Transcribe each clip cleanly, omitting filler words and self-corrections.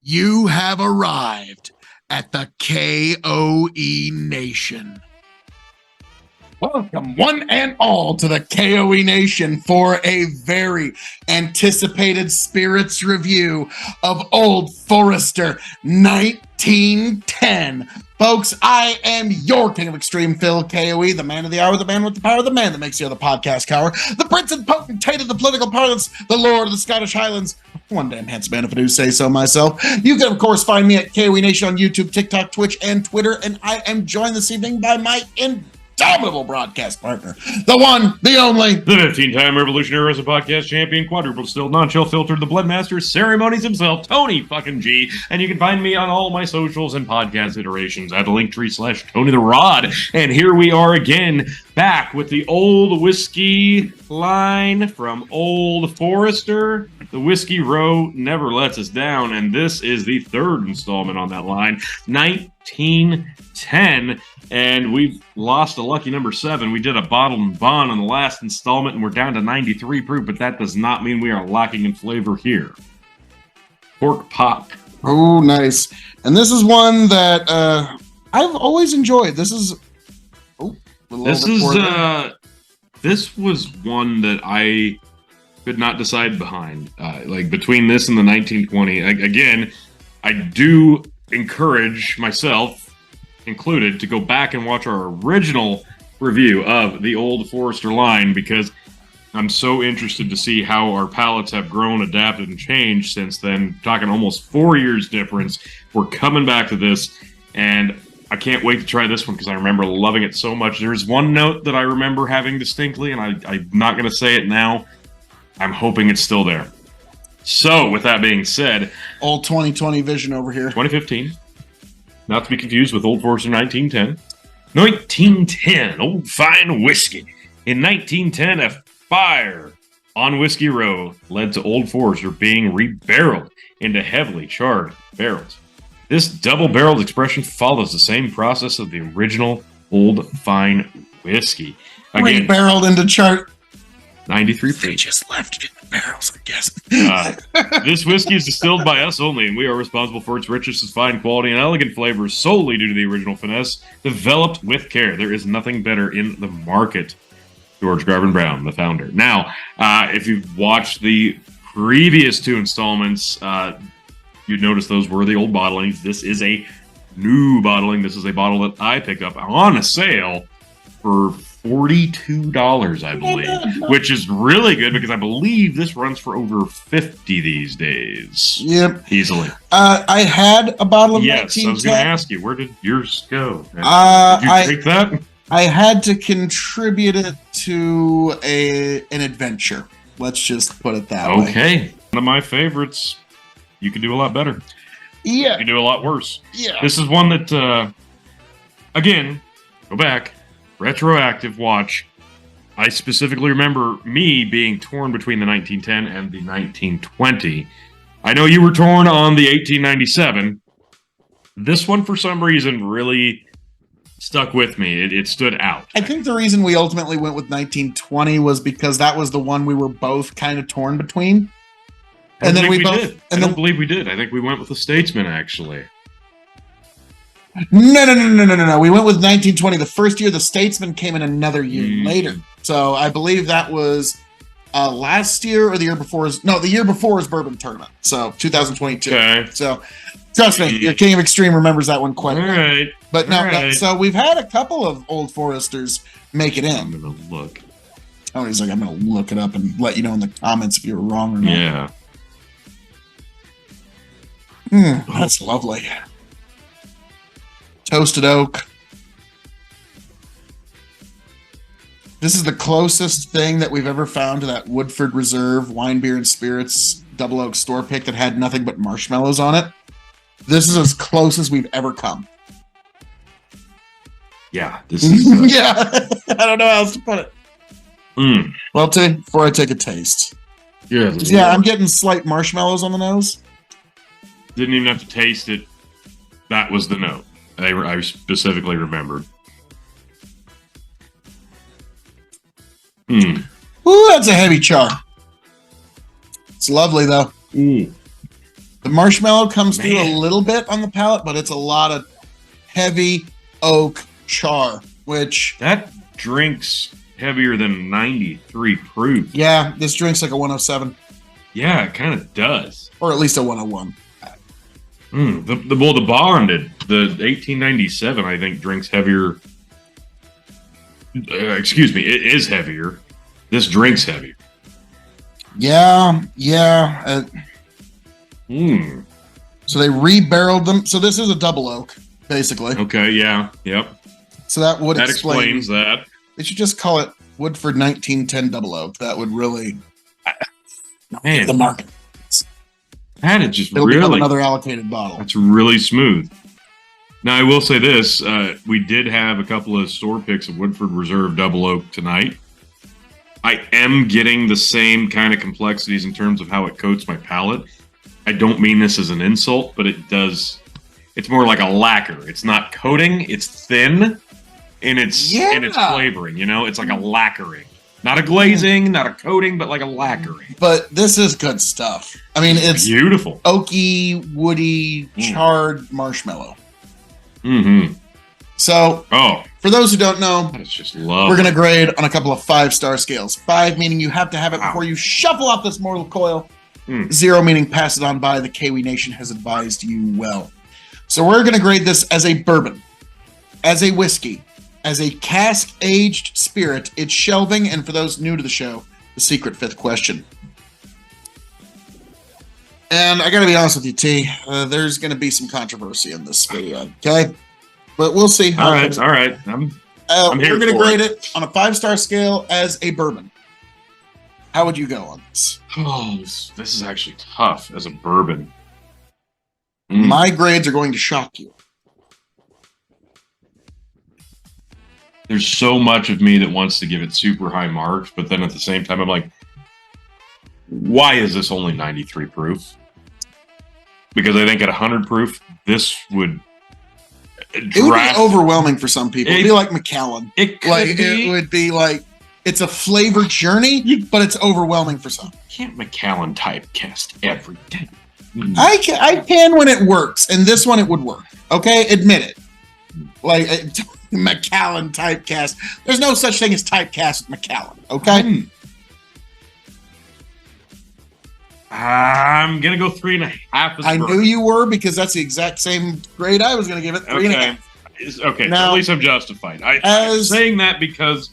You have arrived at the K.O.E. Nation. Welcome, one and all, to the K.O.E. Nation for a very anticipated Spirits review of Old Forester 1910. Folks, I am your King of Extreme, Phil K.O.E., the man of the hour, the man with the power, the man that makes you the podcast cower, the prince and potentate of the political parlance, the lord of the Scottish Highlands, one damn handsome man if I do say so myself. You can, of course, find me at K.O.E. Nation on YouTube, TikTok, Twitch, and Twitter, and I am joined this evening by my indomitable broadcast partner, the one, the only, the 15-time Revolutionary Wrestling Podcast champion, quadruple distilled, non-chill filtered, the Bloodmaster, ceremonies himself, Tony fucking G. And you can find me on all my socials and podcast iterations at Linktree/Tony the Rod. And here we are again, back with the old whiskey line from Old Forester. The Whiskey Row never lets us down, and this is the third installment on that line, 1910. And we've lost a lucky number 7. We did a bottle and bond on the last installment, and we're down to 93 proof, but that does not mean we are lacking in flavor here. Pork pop. Oh, nice. And this is one that I've always enjoyed. This was one that I could not decide behind. Like between this and the 1920. Again, I do encourage myself included to go back and watch our original review of the Old Forester line, because I'm so interested to see how our palates have grown, adapted, and changed since then. Talking almost 4 years difference. We're coming back to this, and I can't wait to try this one because I remember loving it so much. There's one note that I remember having distinctly, and I'm not going to say it now. I'm hoping it's still there. So, with that being said, old 2020 vision over here. 2015. Not to be confused with Old Forester 1910. 1910, old fine whiskey. In 1910, a fire on Whiskey Row led to Old Forester being rebarreled into heavily charred barrels. This double-barreled expression follows the same process of the original Old Fine Whiskey. Again, rebarreled into chart. 93 They just left it in the barrels, I guess. This whiskey is distilled by us only, and we are responsible for its richness, fine quality, and elegant flavors solely due to the original finesse, developed with care. There is nothing better in the market. George Garvin Brown, the founder. Now, if you've watched the previous 2 installments, you'd notice those were the old bottlings. This is a new bottling. This is a bottle that I pick up on a sale for $42, I believe, which is really good because I believe this runs for over $50 these days. Yep, easily. I had a bottle of 1910. I was going to ask you, where did yours go? Did you take that? I had to contribute it to an adventure. Let's just put it that way. Okay, one of my favorites. You can do a lot better. Yeah, you can do a lot worse. Yeah, this is one that, again, go back. Retroactive watch. I specifically remember me being torn between the 1910 and the 1920. I know you were torn on the 1897. This one, for some reason, really stuck with me. It stood out. I think the reason we ultimately went with 1920 was because that was the one we were both kind of torn between. And then we both did. I don't believe we did. I think we went with the Statesman, actually. No. We went with 1920. The first year, the Statesman came in another year later. So I believe that was last year or the year before. The year before is Bourbon Tournament. So 2022. Okay. So trust me, your King of Extreme remembers that one quite well. All right. But no, so we've had a couple of Old Foresters make it in. I'm going to look. Tony's like, I'm going to look it up and let you know in the comments if you were wrong or not. Yeah. That's lovely. Toasted oak. This is the closest thing that we've ever found to that Woodford Reserve Wine, Beer, and Spirits Double Oak store pick that had nothing but marshmallows on it. This is as close as we've ever come. Yeah, this is... yeah, I don't know how else to put it. Well, before I take a taste. Yeah, I'm getting slight marshmallows on the nose. Didn't even have to taste it. That was the note. I specifically remembered. Ooh, that's a heavy char. It's lovely, though. The The marshmallow comes through a Man. little bit on the palate, but it's a lot of heavy oak char, which, That drink's heavier than 93 proof. yeah, this drink's like a 107, Yeah, it kind of does. or at least a 101. The bonded, the 1897, I think, drinks heavier. Excuse me, it is heavier. This drink's heavier. Yeah. So they rebarreled them. So this is a double oak, basically. Okay, yeah, yep. So that would That explain. explains that. They should just call it Woodford 1910 double oak. That would really Man, the market. that is just It'll become really, another allocated bottle. that's really smooth. Now, I will say this. We did have a couple of store picks of Woodford Reserve Double Oak tonight. I am getting the same kind of complexities in terms of how it coats my palate. I don't mean this as an insult, but it does. It's more like a lacquer. It's not coating. It's thin in its flavoring. You know, it's like a lacquering, not a glazing, not a coating, but like a lacquering. But this is good stuff. I mean, it's Beautiful. oaky, woody, charred marshmallow. Mm-hmm. So, Oh, for those who don't know, that's just love. we're going to grade on a couple of 5-star scales. 5 meaning you have to have it Wow. before you shuffle off this mortal coil. Mm. 0 meaning pass it on by. The K.O.E Nation has advised you well. So we're going to grade this as a bourbon, as a whiskey, as a cask-aged spirit. It's shelving, and for those new to the show, the secret 5th question. And I got to be honest with you, T. There's going to be some controversy in this video, okay? But we'll see. All right. I'm here We're going to for grade it on a 5-star scale as a bourbon. How would you go on this? Oh, this is actually tough as a bourbon. Mm. My grades are going to shock you. There's so much of me that wants to give it super high marks, but then at the same time, I'm like, why is this only 93 proof? Because I think at 100 proof, this would It would be overwhelming for some people. It'd be like Macallan. It could Like be. it would be like it's a flavor journey, but it's overwhelming for some. Can't Macallan typecast every day. I can when it works, and this one it would work. Okay, admit it. Like Macallan typecast. There's no such thing as typecast with Macallan. Okay. I'm gonna go 3.5. I knew you were, because that's the exact same grade I was going to give it. 3.5. Okay. Now, at least I'm justified. I'm saying that because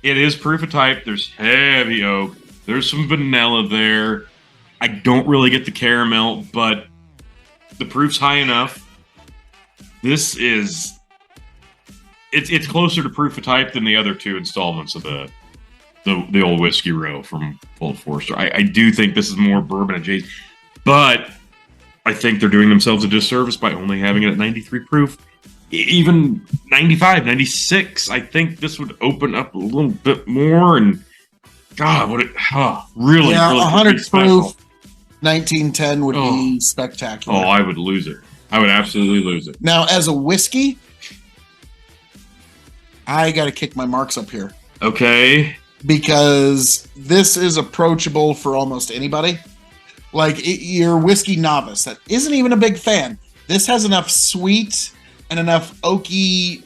it is proof of type. There's heavy oak. There's some vanilla there. I don't really get the caramel, but the proof's high enough. This is it's closer to proof of type than the other 2 installments of the old Whiskey Row from Old Forester. I do think this is more bourbon adjacent, but I think they're doing themselves a disservice by only having it at 93 proof. Even 95, 96, I think this would open up a little bit more. And God, would it really, yeah, really 100 be special. proof 1910 would be spectacular. Oh, I would lose it. I would absolutely lose it. Now, as a whiskey, I got to kick my marks up here. Okay. Because this is approachable for almost anybody. Like, you're a whiskey novice that isn't even a big fan. This has enough sweet and enough oaky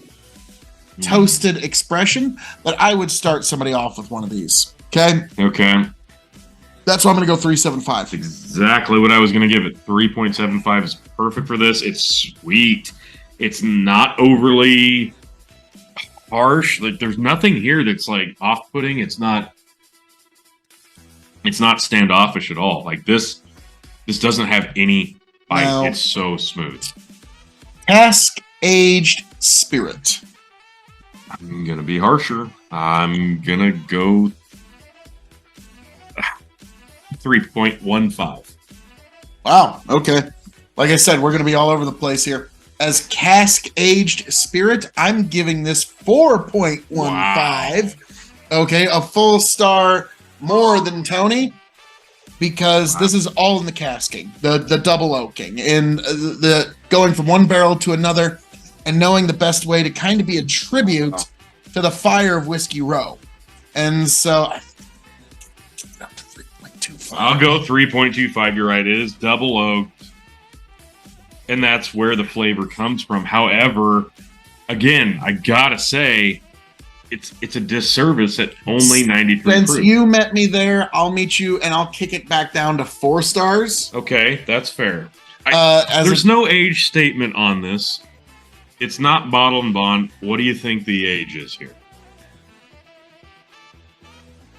toasted expression that I would start somebody off with one of these. Okay? Okay. That's why I'm going to go 3.75. Exactly what I was going to give it. 3.75 is perfect for this. It's sweet. It's not overly harsh. Like, there's nothing here that's like off-putting. It's not standoffish at all. Like this doesn't have any bite. No. It's so smooth. Cask aged spirit. I'm gonna be harsher. I'm gonna go 3.15. Wow. Okay. Like I said, we're going to be all over the place here. As cask aged spirit, I'm giving this 4.15. Wow. Okay, a full star more than Tony, because this is all in the casking, the double oaking, and the going from one barrel to another, and knowing the best way to kind of be a tribute to the fire of Whiskey Row. And so I'll go 3.25. You're right. It is double oaked. and that's where the flavor comes from. However, again, I gotta say, it's a disservice at only 93 Since proof. you met me there, I'll meet you and I'll kick it back down to 4 stars. Okay, that's fair. There's no age statement on this. It's not bottle and bond. What do you think the age is here?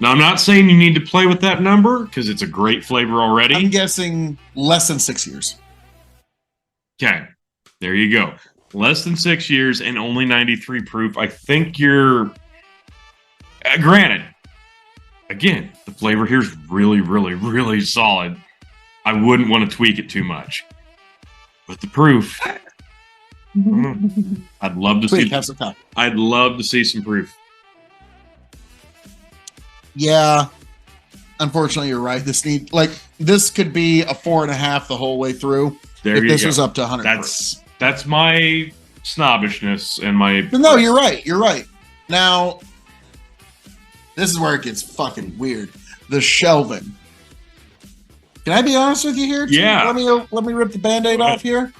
Now, I'm not saying you need to play with that number because it's a great flavor already. I'm guessing less than 6 years. Okay, there you go. Less than 6 years and only 93 proof. I think you're... granted, again, the flavor here is really, really, really solid. I wouldn't want to tweak it too much. But the proof... I'd love to see... Have some time. I'd love to see some proof. Yeah, unfortunately, you're right. This could be a 4.5 the whole way through. There if you this go. was up to 100. That's my snobbishness and my. But no, you're right. You're right. Now, this is where it gets fucking weird. The shelving. Can I be honest with you here? Yeah. Let me rip the Band-Aid off here.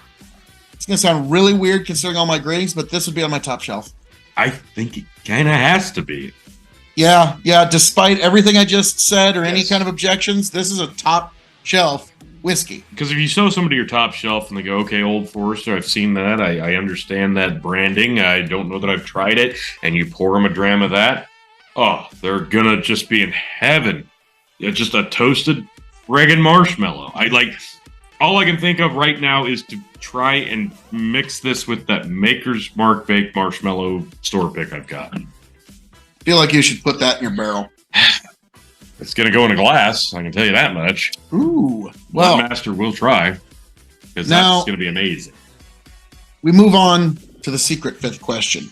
It's gonna sound really weird considering all my gradings, but this would be on my top shelf. I think it kind of has to be. Yeah. Despite everything I just said or any Yes. kind of objections, this is a top shelf whiskey. Because if you show somebody your top shelf and they go, okay, Old Forester, I've seen that. I understand that branding. I don't know that I've tried it. And you pour them a dram of that. Oh, they're going to just be in heaven. It's just a toasted friggin' marshmallow. All I can think of right now is to try and mix this with that Maker's Mark baked marshmallow store pick I've got. Feel like you should put that in your barrel. It's going to go in a glass. I can tell you that much. Ooh. Well, Master will try. Because now- that's going to be amazing. we move on to the secret 5th question.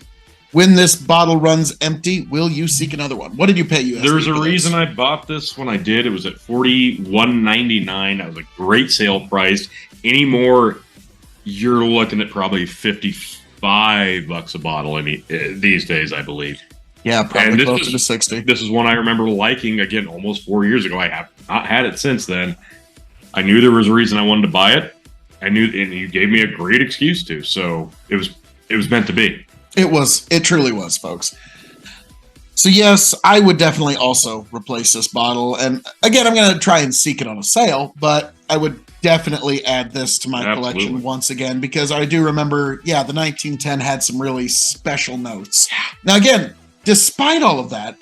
When this bottle runs empty, will you seek another one? What did you pay USD? There's a for this? reason I bought this when I did. It was at $41.99. That was a great sale price. Any more, you're looking at probably $55 a bottle these days, I believe. Yeah, probably And this closer is- to 60. This is one I remember liking, again, almost 4 years ago. I have not had it since then. I knew there was a reason I wanted to buy it. I knew, and you gave me a great excuse to. So it was meant to be. It truly was, folks. So yes, I would definitely also replace this bottle. And again, I'm going to try and seek it on a sale, but I would definitely add this to my Absolutely. collection once again, because I do remember, the 1910 had some really special notes. Now again, despite all of that,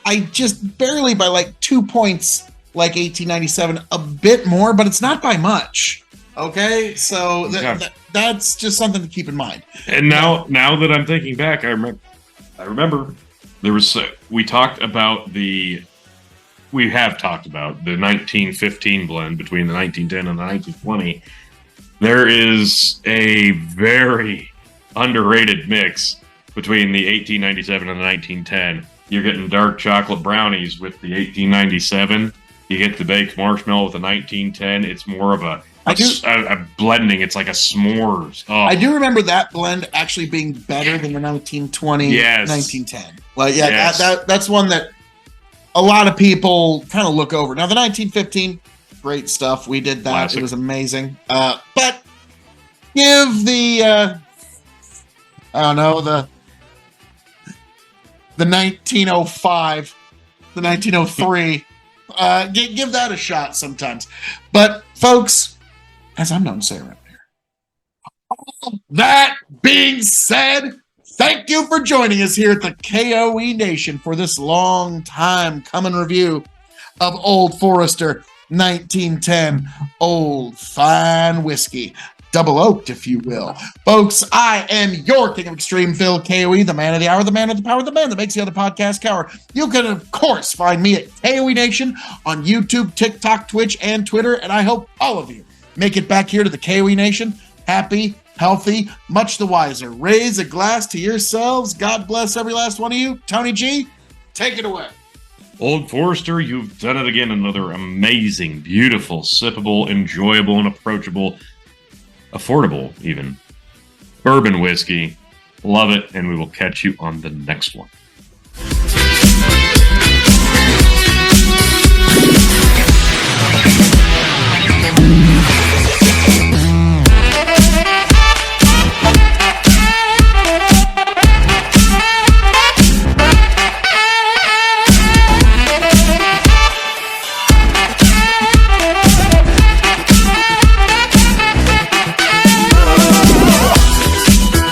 I just barely by like 2 points, like 1897, a bit more, but it's not by much. Okay, so that's just something to keep in mind. And now that I'm thinking back, I remember there was we have talked about the 1915 blend between the 1910 and the 1920. There is a very underrated mix between the 1897 and the 1910. You're getting dark chocolate brownies with the 1897. You get the baked marshmallow with the 1910. It's more of a blending. It's like a s'mores. Oh. I do remember that blend actually being better than the 1920, Yes. 1910. Like, yeah, Yes. that's one that a lot of people kind of look over. Now, the 1915, great stuff. We did that. Classic. It was amazing. But give the, I don't know, the 1905, the 1903, give that a shot sometimes. But, folks, as I'm known to say around here. That being said, thank you for joining us here at the K.O.E. Nation for this long time coming review of Old Forester 1910 Old Fine Whiskey. Double oaked, if you will. Folks, I am your King of Extreme, Phil K.O.E., the man of the hour, the man with the power, the man that makes the other podcast cower. You can, of course, find me at K.O.E. Nation on YouTube, TikTok, Twitch, and Twitter, and I hope all of you make it back here to the K.O.E. Nation happy, healthy, much the wiser. Raise a glass to yourselves. God bless every last one of you. Tony G, take it away. Old Forester, you've done it again. Another amazing, beautiful, sippable, enjoyable, and approachable, affordable even, bourbon whiskey. Love it, and we will catch you on the next one.